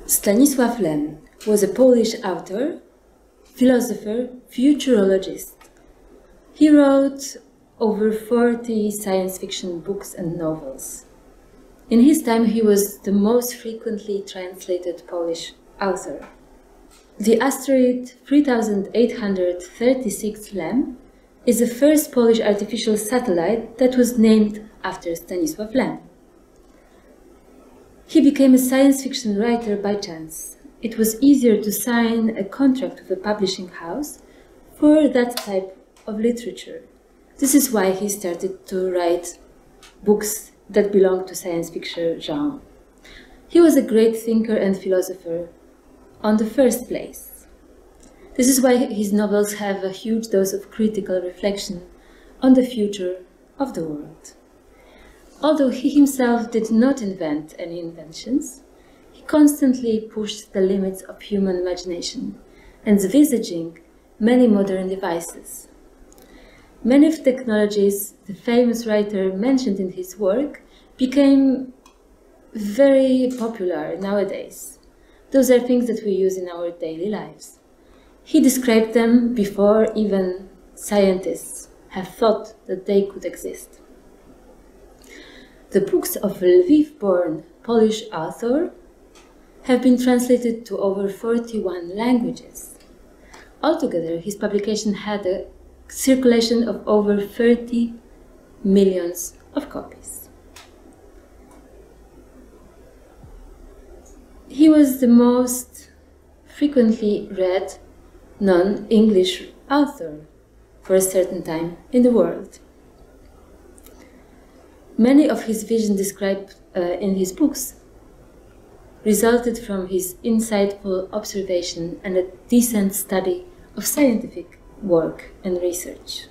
Stanisław Lem was a Polish author, philosopher, futurologist. He wrote over 40 science fiction books and novels. In his time, he was the most frequently translated Polish author. The asteroid 3836 Lem is the first Polish artificial satellite that was named after Stanisław Lem. He became a science fiction writer by chance. It was easier to sign a contract with a publishing house for that type of literature. This is why he started to write books that belong to science fiction genre. He was a great thinker and philosopher on the first place. This is why his novels have a huge dose of critical reflection on the future of the world. Although he himself did not invent any inventions, he constantly pushed the limits of human imagination, envisaging many modern devices. Many of the technologies the famous writer mentioned in his work became very popular nowadays. Those are things that we use in our daily lives. He described them before even scientists have thought that they could exist. The books of Lviv-born Polish author have been translated to over 41 languages. Altogether, his publication had a circulation of over 30 million of copies. He was the most frequently read non-English author for a certain time in the world. Many of his visions described in his books resulted from his insightful observation and a decent study of scientific work and research.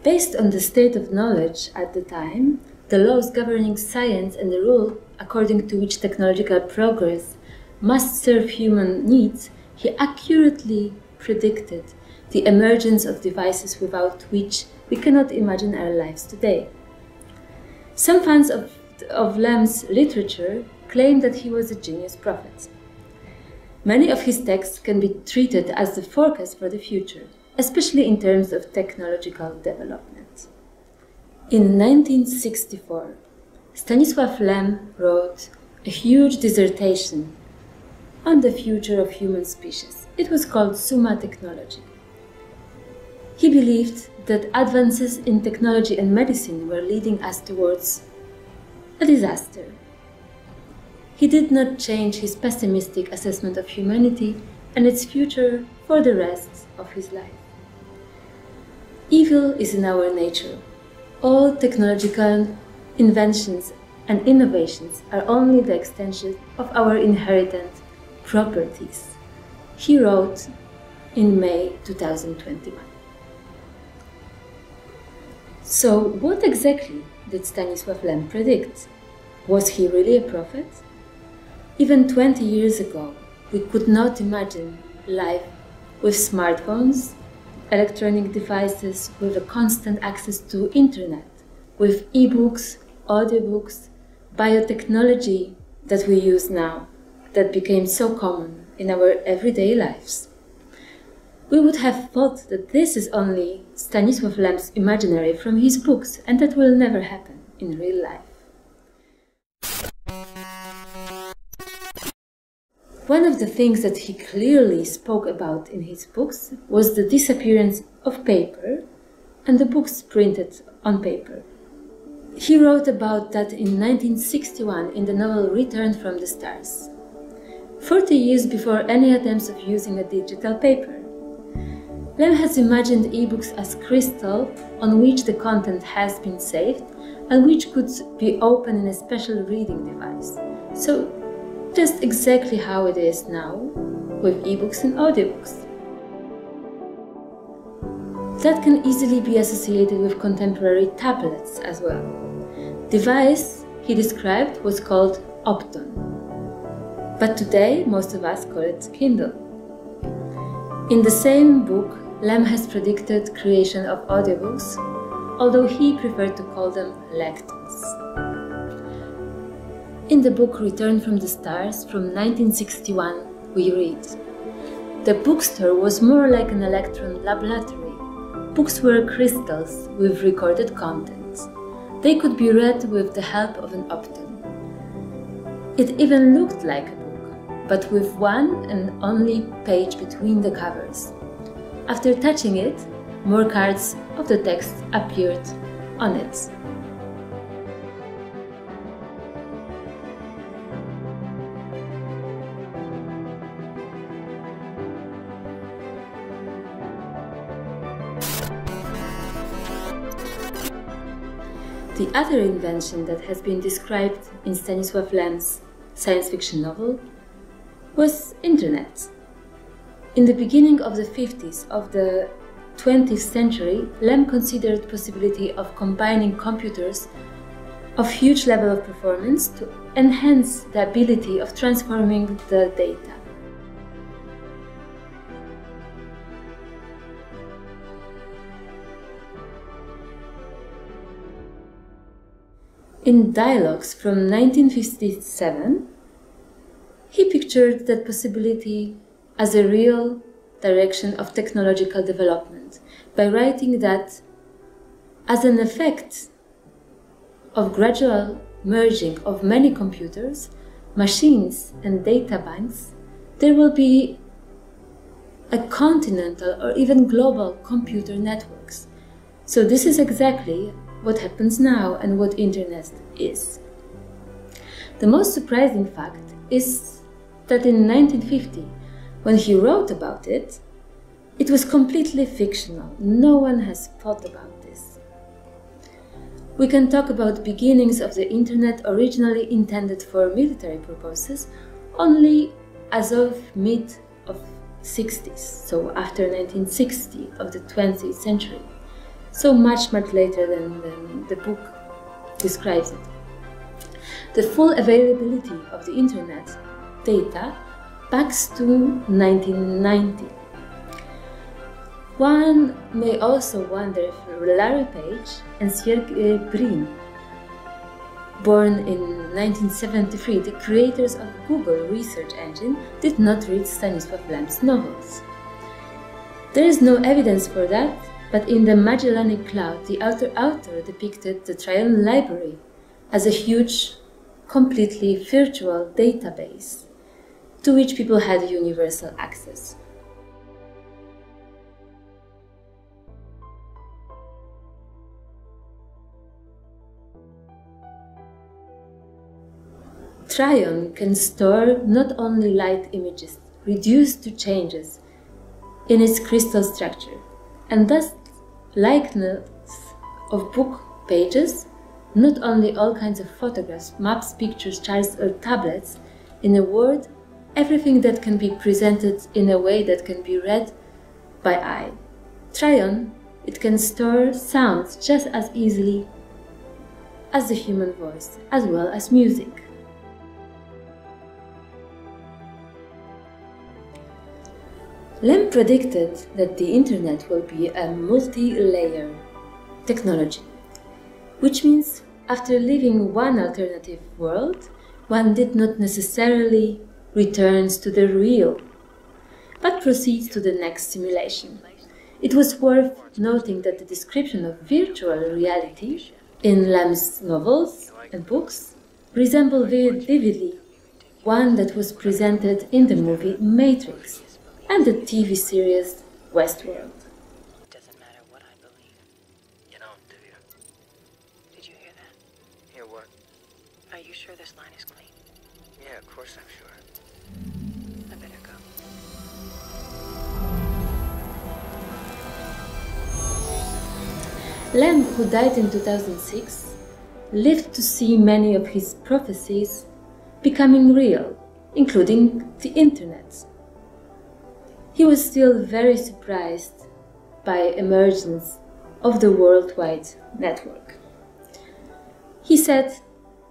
Based on the state of knowledge at the time, the laws governing science and the rule according to which technological progress must serve human needs, he accurately predicted the emergence of devices without which we cannot imagine our lives today. Some fans of Lem's literature claim that he was a genius prophet. Many of his texts can be treated as the forecast for the future, especially in terms of technological development. In 1964, Stanisław Lem wrote a huge dissertation on the future of human species. It was called Summa Technology. He believed that advances in technology and medicine were leading us towards a disaster. He did not change his pessimistic assessment of humanity and its future for the rest of his life. Evil is in our nature. All technological inventions and innovations are only the extension of our inherent properties, he wrote in May 2021. So, what exactly did Stanisław Lem predict? Was he really a prophet? Even 20 years ago, we could not imagine life with smartphones, electronic devices, with a constant access to internet, with e-books, audiobooks, biotechnology that we use now, that became so common in our everyday lives. We would have thought that this is only Stanisław Lem's imaginary from his books, and that will never happen in real life. One of the things that he clearly spoke about in his books was the disappearance of paper and the books printed on paper. He wrote about that in 1961 in the novel Return from the Stars, 40 years before any attempts of using a digital paper. Lem has imagined e-books as crystal on which the content has been saved and which could be opened in a special reading device. So, just exactly how it is now with e-books and audiobooks. That can easily be associated with contemporary tablets as well. The device he described was called Opton, but today most of us call it Kindle. In the same book, Lem has predicted creation of audiobooks, although he preferred to call them lectures. In the book Return from the Stars from 1961, we read, "The bookstore was more like an electron laboratory. Books were crystals with recorded contents. They could be read with the help of an opton. It even looked like a book, but with one and only page between the covers. After touching it, more cards of the text appeared on it." The other invention that has been described in Stanisław Lem's science fiction novel was Internet. In the beginning of the 50s of the 20th century, Lem considered the possibility of combining computers of huge level of performance to enhance the ability of transforming the data. In Dialogues from 1957, he pictured that possibility as a real direction of technological development by writing that, as an effect of gradual merging of many computers, machines and data banks, there will be a continental or even global computer networks. So this is exactly what happens now and what Internet is. The most surprising fact is that in 1950, when he wrote about it, it was completely fictional. No one has thought about this. We can talk about beginnings of the Internet originally intended for military purposes only as of mid of 60s, so after 1960 of the 20th century. So much later than the book describes it. The full availability of the Internet data backs to 1990. One may also wonder if Larry Page and Sergey Brin, born in 1973, the creators of Google research engine, did not read Stanisław Lem's novels. There is no evidence for that, but in The Magellanic Cloud, the author depicted the Tryon Library as a huge, completely virtual database to which people had universal access. Tryon can store not only light images reduced to changes in its crystal structure, and thus likeness of book pages, not only all kinds of photographs, maps, pictures, charts, or tablets. In a word, everything that can be presented in a way that can be read by eye. Tryon, it can store sounds just as easily as the human voice, as well as music. Lem predicted that the Internet will be a multi-layer technology, which means after leaving one alternative world, one did not necessarily return to the real, but proceeds to the next simulation. It was worth noting that the description of virtual reality in Lem's novels and books resemble vividly one that was presented in the movie Matrix and the TV series Westworld. It doesn't matter what I believe. You don't, do you? Did you hear that? Hear what? Are you sure this line is clean? Yeah, of course I'm sure. I better go. Lem, who died in 2006, lived to see many of his prophecies becoming real, including the Internet. He was still very surprised by emergence of the worldwide network. He said,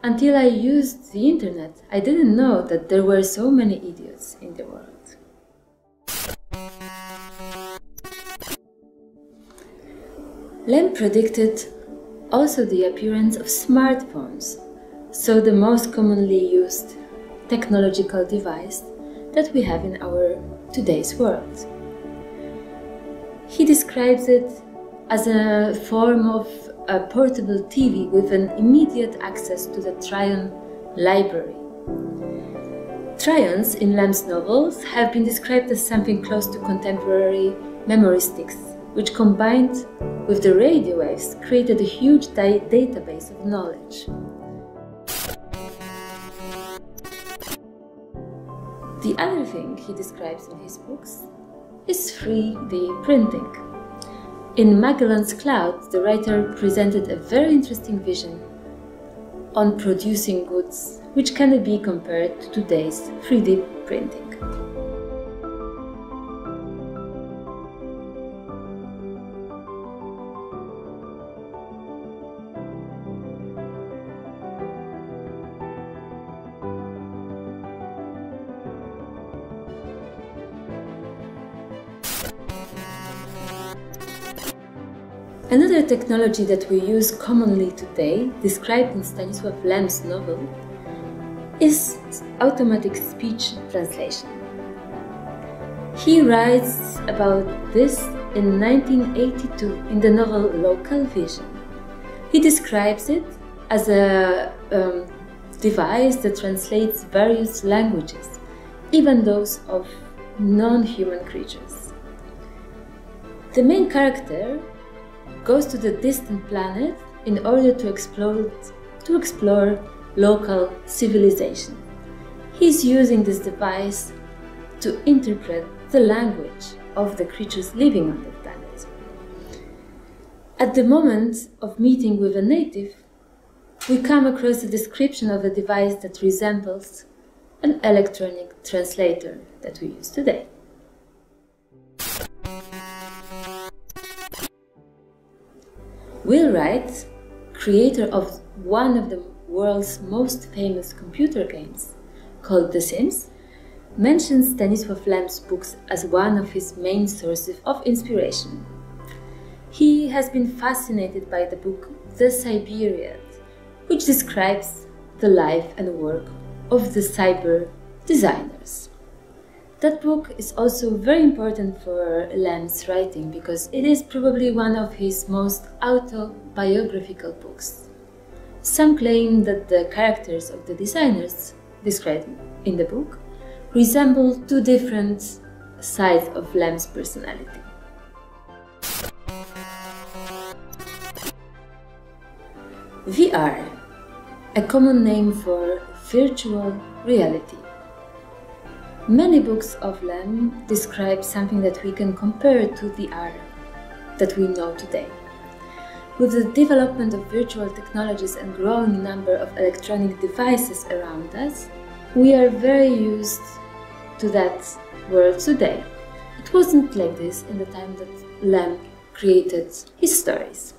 "Until I used the Internet, I didn't know that there were so many idiots in the world." Lem predicted also the appearance of smartphones, so the most commonly used technological device that we have in our today's world. He describes it as a form of a portable TV with an immediate access to the Tryon library. Tryons in Lem's novels have been described as something close to contemporary memory sticks, which combined with the radio waves created a huge database of knowledge. The other thing he describes in his books is 3D printing. In Magellan's Cloud, the writer presented a very interesting vision on producing goods, which can be compared to today's 3D printing. Another technology that we use commonly today, described in Stanisław Lem's novel, is automatic speech translation. He writes about this in 1982 in the novel Local Vision. He describes it as a device that translates various languages, even those of non-human creatures. The main character goes to the distant planet in order to explore local civilization. He's using this device to interpret the language of the creatures living on the planet. At the moment of meeting with a native, we come across a description of a device that resembles an electronic translator that we use today. Will Wright, creator of one of the world's most famous computer games, called The Sims, mentions Stanisław Lem's books as one of his main sources of inspiration. He has been fascinated by the book The Siberiad, which describes the life and work of the cyber designers. That book is also very important for Lem's writing because it is probably one of his most autobiographical books. Some claim that the characters of the designers described in the book resemble two different sides of Lem's personality. VR, a common name for virtual reality. Many books of Lem describe something that we can compare to the art that we know today. With the development of virtual technologies and growing number of electronic devices around us, we are very used to that world today. It wasn't like this in the time that Lem created his stories.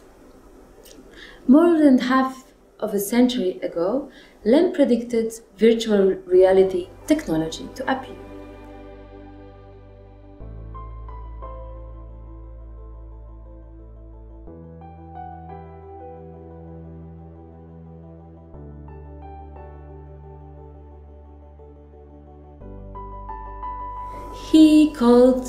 More than half of a century ago, Lem predicted virtual reality technology to appear. He called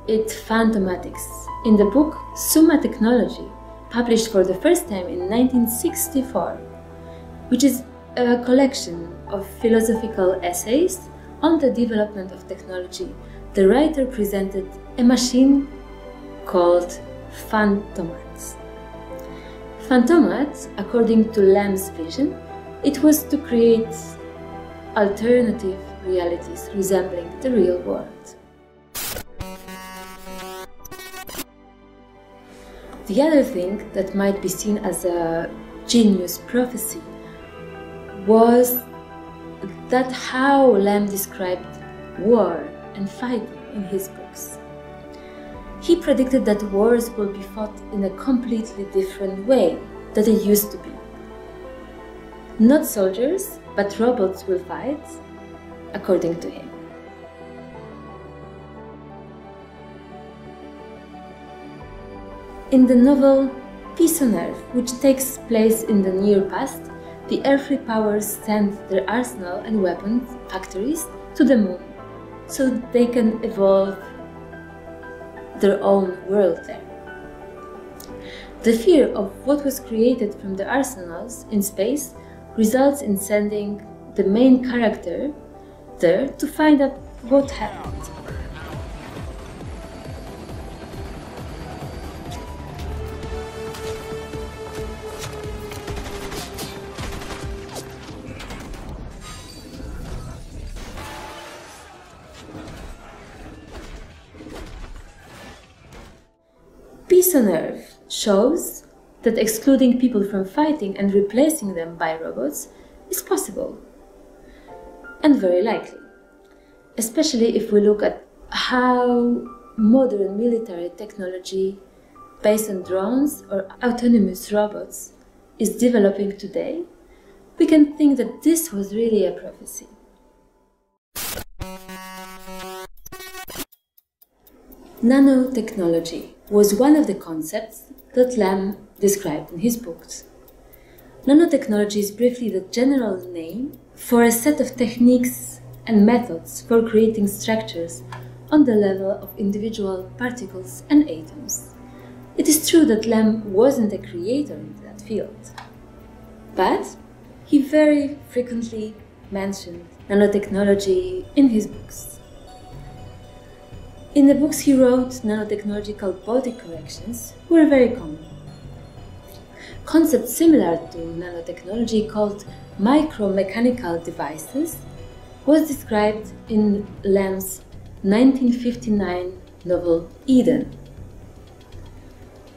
it phantomatics in the book Summa Technology, published for the first time in 1964, which is a collection of philosophical essays on the development of technology. The writer presented a machine called phantomats. Phantomats, according to Lem's vision, it was to create alternative realities resembling the real world. The other thing that might be seen as a genius prophecy was that how Lem described war and fighting in his books. He predicted that wars will be fought in a completely different way than they used to be. Not soldiers, but robots will fight, according to him. In the novel Peace on Earth, which takes place in the near past, the earthly powers send their arsenal and weapons factories to the moon so they can evolve their own world there. The fear of what was created from the arsenals in space results in sending the main character there to find out what happened. Peace on Earth shows that excluding people from fighting and replacing them by robots is possible, and very likely, especially if we look at how modern military technology based on drones or autonomous robots is developing today. We can think that this was really a prophecy. Nanotechnology was one of the concepts that Lems described in his books. Nanotechnology is briefly the general name for a set of techniques and methods for creating structures on the level of individual particles and atoms. It is true that Lems wasn't a creator in that field, but he very frequently mentioned nanotechnology in his books. In the books he wrote, nanotechnological body corrections were very common. Concepts similar to nanotechnology called micromechanical devices was described in Lems' 1959 novel Eden.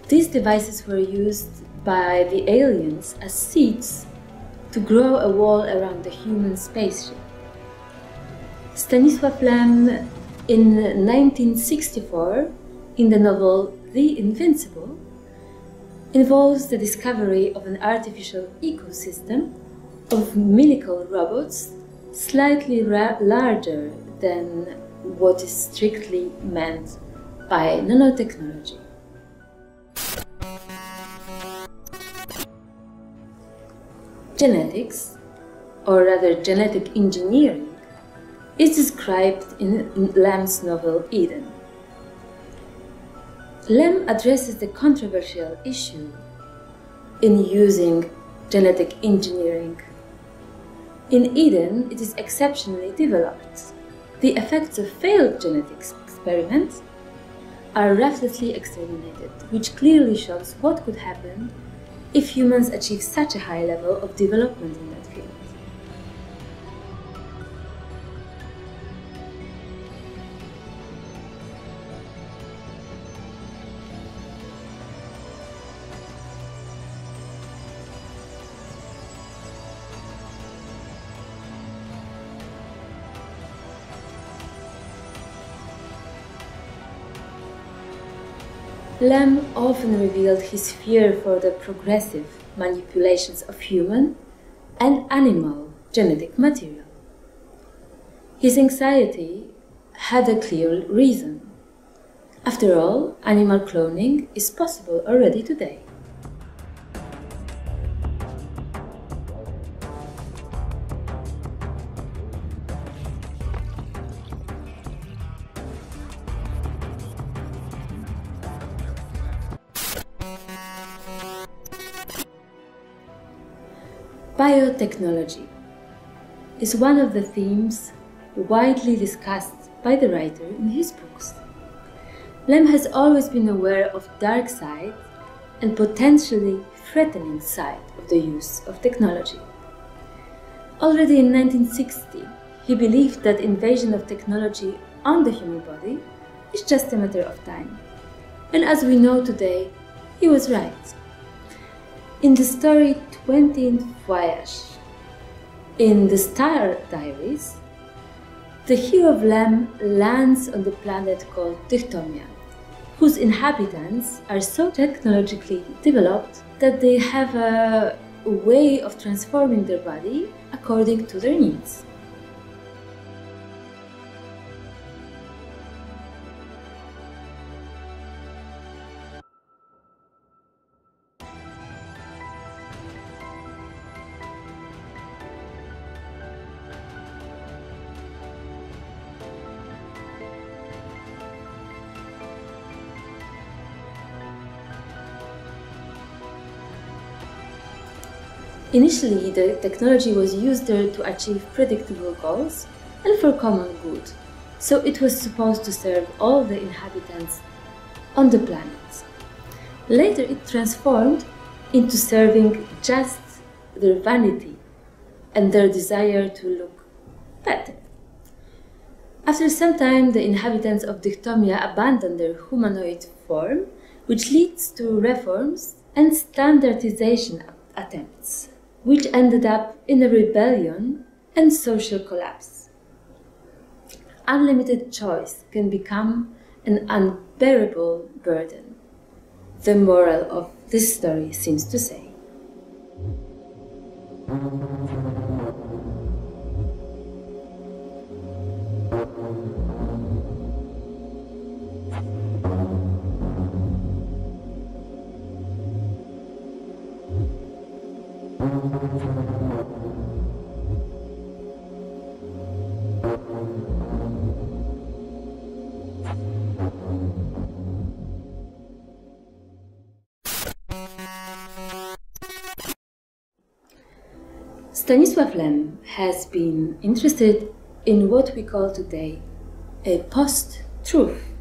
These devices were used by the aliens as seeds to grow a wall around the human spaceship. Stanisław Lem, in 1964, in the novel The Invincible, involves the discovery of an artificial ecosystem of umbilical robots slightly larger than what is strictly meant by nanotechnology. Genetics, or rather genetic engineering, is described in Lem's novel Eden. Lem addresses the controversial issue in using genetic engineering. In Eden, it is exceptionally developed. The effects of failed genetics experiments are ruthlessly exterminated, which clearly shows what could happen if humans achieve such a high level of development in that field. Lem often revealed his fear for the progressive manipulations of human and animal genetic material. His anxiety had a clear reason. After all, animal cloning is possible already today. Biotechnology is one of the themes widely discussed by the writer in his books. Lem has always been aware of dark side and potentially threatening side of the use of technology. Already in 1960, he believed that invasion of technology on the human body is just a matter of time. And as we know today, he was right. In the story 20th Voyage, in the Star Diaries, the hero of Lem lands on the planet called Teichtomia, whose inhabitants are so technologically developed that they have a way of transforming their body according to their needs. Initially, the technology was used there to achieve predictable goals and for common good, so it was supposed to serve all the inhabitants on the planet. Later, it transformed into serving just their vanity and their desire to look better. After some time, the inhabitants of Dichtomia abandoned their humanoid form, which leads to reforms and standardization attempts, which ended up in a rebellion and social collapse. Unlimited choice can become an unbearable burden, the moral of this story seems to say. Stanisław Lem has been interested in what we call today a post-truth.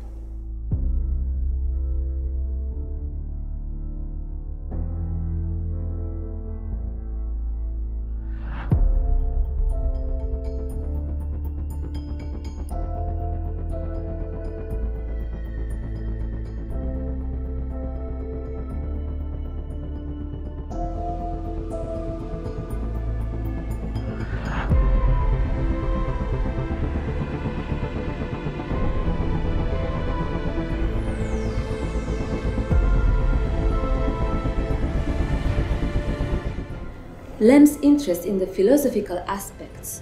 Lem's interest in the philosophical aspects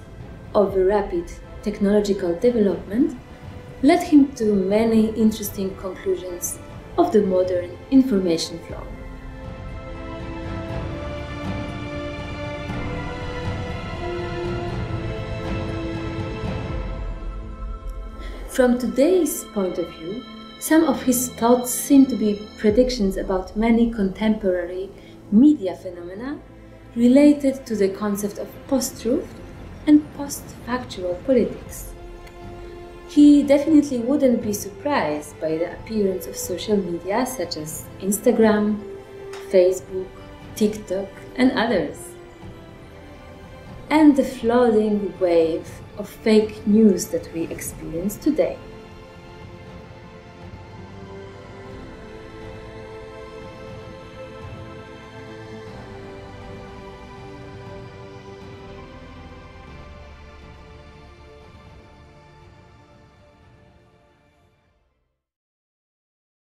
of rapid technological development led him to many interesting conclusions of the modern information flow. From today's point of view, some of his thoughts seem to be predictions about many contemporary media phenomena related to the concept of post-truth and post-factual politics. He definitely wouldn't be surprised by the appearance of social media such as Instagram, Facebook, TikTok, and others, and the flooding wave of fake news that we experience today.